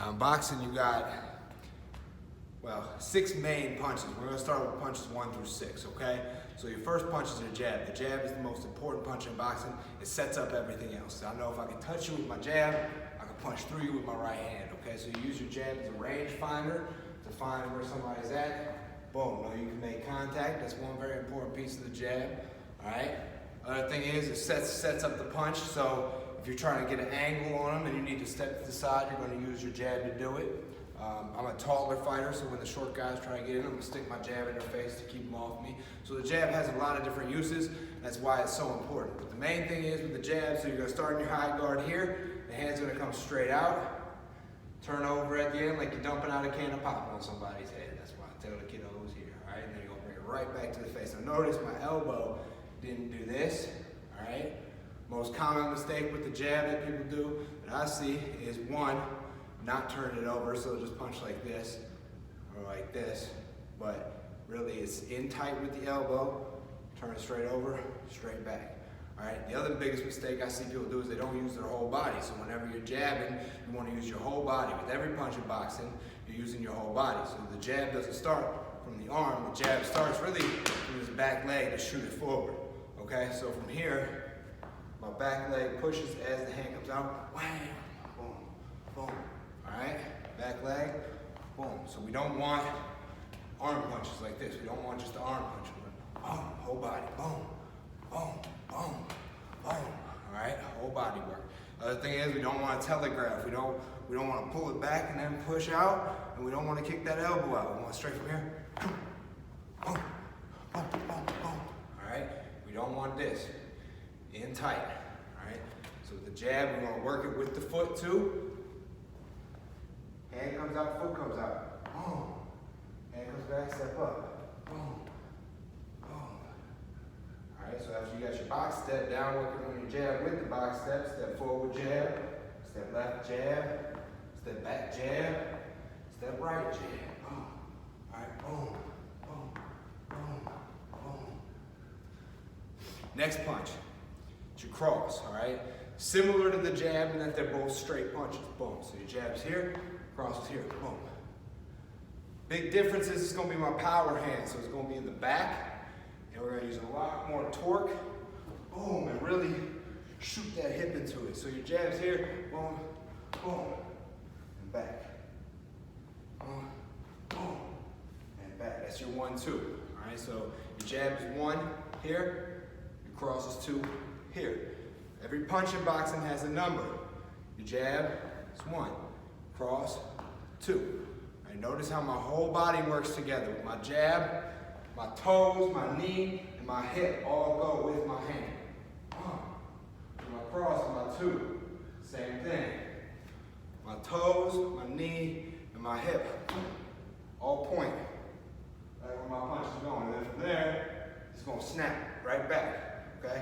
Now in boxing, you got, well, 6 main punches. We're gonna start with punches 1 through 6, okay? So your first punch is a jab. The jab is the most important punch in boxing. It sets up everything else. So I know if I can touch you with my jab, I can punch through you with my right hand, okay? So you use your jab as a range finder to find where somebody's at. Boom, now you can make contact. That's one very important piece of the jab, all right? Other thing is, it sets up the punch. So if you're trying to get an angle on them and you need to step to the side, you're gonna use your jab to do it. I'm a taller fighter, so when the short guys try to get in, I'm gonna stick my jab in their face to keep them off me. So the jab has a lot of different uses. That's why it's so important. But the main thing is with the jab, so you're gonna start in your high guard here. The hand's gonna come straight out. Turn over at the end like you're dumping out a can of pop on somebody's head. That's why I tell the kiddos here, all right? And then you're gonna bring it right back to the face. Now notice my elbow didn't do this, all right? Most common mistake with the jab that people do that I see is one, not turn it over, so just punch like this or like this, but really it's in tight with the elbow, turn it straight over, straight back. All right, the other biggest mistake I see people do is they don't use their whole body. So whenever you're jabbing, you want to use your whole body. With every punch in boxing, you're using your whole body. So the jab doesn't start from the arm, the jab starts really from his back leg to shoot it forward. Okay, so from here, my back leg pushes as the hand comes out, wham, boom, boom. All right, back leg, boom. So we don't want arm punches like this. We don't want just the arm punch. Boom, whole body, boom, boom, boom, boom. All right, whole body work. Other thing is we don't want to telegraph. We don't want to pull it back and then push out, and we don't want to kick that elbow out. We want straight from here. Boom, boom, boom, boom, boom. All right, we don't want this. In tight. All right. So with the jab, we want to work it with the foot too. Hand comes out, foot comes out. Boom. Hand comes back, step up. Boom. Boom. All right, so after you got your box step down, working on your jab with the box step forward jab, step left jab, step back jab, step right jab. Boom. All right, boom, boom, boom, boom. Next punch, it's your cross, all right? Similar to the jab in that they're both straight punches, boom. So your jab's here, cross is here, boom. Big difference is it's gonna be my power hand, so it's gonna be in the back, and we're gonna use a lot more torque, boom, and really shoot that hip into it. So your jab's here, boom, boom, and back. Boom, boom, and back. That's your 1-2, all right? So your jab is 1 here, your cross is 2 here. Every punch in boxing has a number. Your jab is 1, cross 2. Right, notice how my whole body works together. With my jab, my toes, my knee, and my hip all go with my hand. My cross, my 2, same thing. My toes, my knee, and my hip all point right where my punch is going. And then from there, it's going to snap right back, okay?